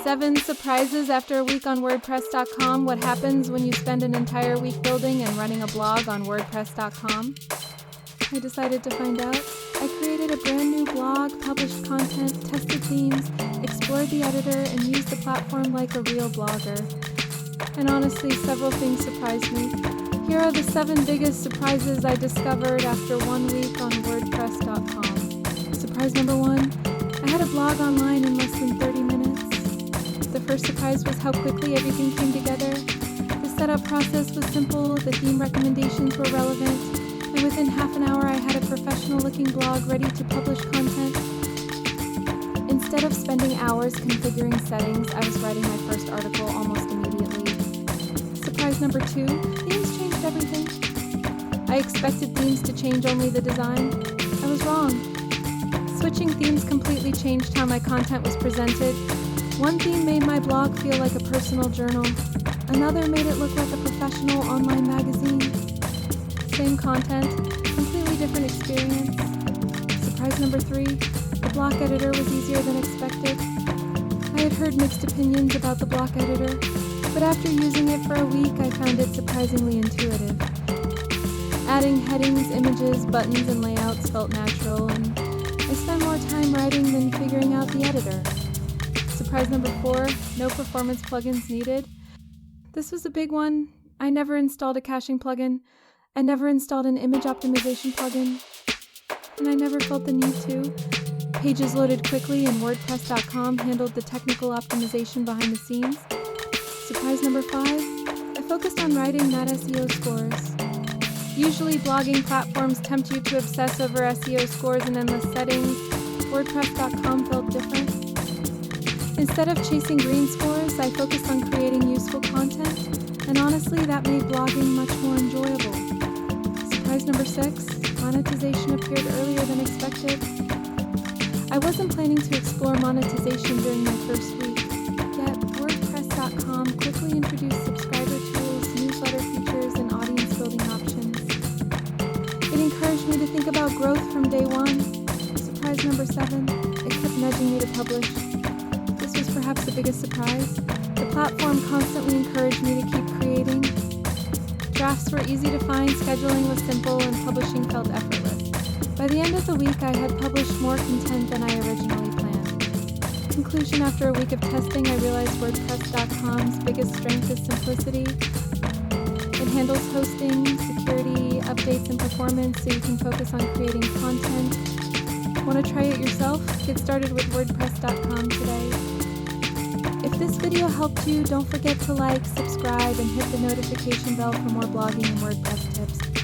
7 surprises after a week on WordPress.com. What happens when you spend an entire week building and running a blog on WordPress.com? I decided to find out. I created a brand new blog, published content, tested themes, explored the editor, and used the platform like a real blogger. And honestly, several things surprised me. Here are the 7 biggest surprises I discovered after 1 week on WordPress.com. Surprise number 1. I had a blog online in less than 30 minutes. The first surprise was how quickly everything came together. The setup process was simple, the theme recommendations were relevant, and within half an hour I had a professional-looking blog ready to publish content. Instead of spending hours configuring settings, I was writing my first article almost immediately. Surprise number 2, themes changed everything. I expected themes to change only the design. I was wrong. Switching themes completely changed how my content was presented. One theme made my blog feel like a personal journal. Another made it look like a professional online magazine. Same content, completely different experience. Surprise number 3, the block editor was easier than expected. I had heard mixed opinions about the block editor, but after using it for a week, I found it surprisingly intuitive. Adding headings, images, buttons, and layouts felt natural, and I spent more time writing than figuring out the editor. Surprise number 4, no performance plugins needed. This was a big one. I never installed a caching plugin. I never installed an image optimization plugin. And I never felt the need to. Pages loaded quickly and WordPress.com handled the technical optimization behind the scenes. Surprise number 5, I focused on writing not SEO scores. Usually blogging platforms tempt you to obsess over SEO scores and endless settings. WordPress.com felt different. Instead of chasing green scores, I focused on creating useful content, and honestly, that made blogging much more enjoyable. Surprise number 6, monetization appeared earlier than expected. I wasn't planning to explore monetization during my first week, yet WordPress.com quickly introduced subscriber tools, newsletter features, and audience building options. It encouraged me to think about growth from day 1. Surprise number 7, it kept nudging me to publish. This was perhaps the biggest surprise. The platform constantly encouraged me to keep creating. Drafts were easy to find, scheduling was simple, and publishing felt effortless. By the end of the week, I had published more content than I originally planned. Conclusion: after a week of testing, I realized WordPress.com's biggest strength is simplicity. It handles hosting, security, updates, and performance, so you can focus on creating content. Want to try it yourself? Get started with WordPress.com today. If this video helped you, don't forget to like, subscribe, and hit the notification bell for more blogging and WordPress tips.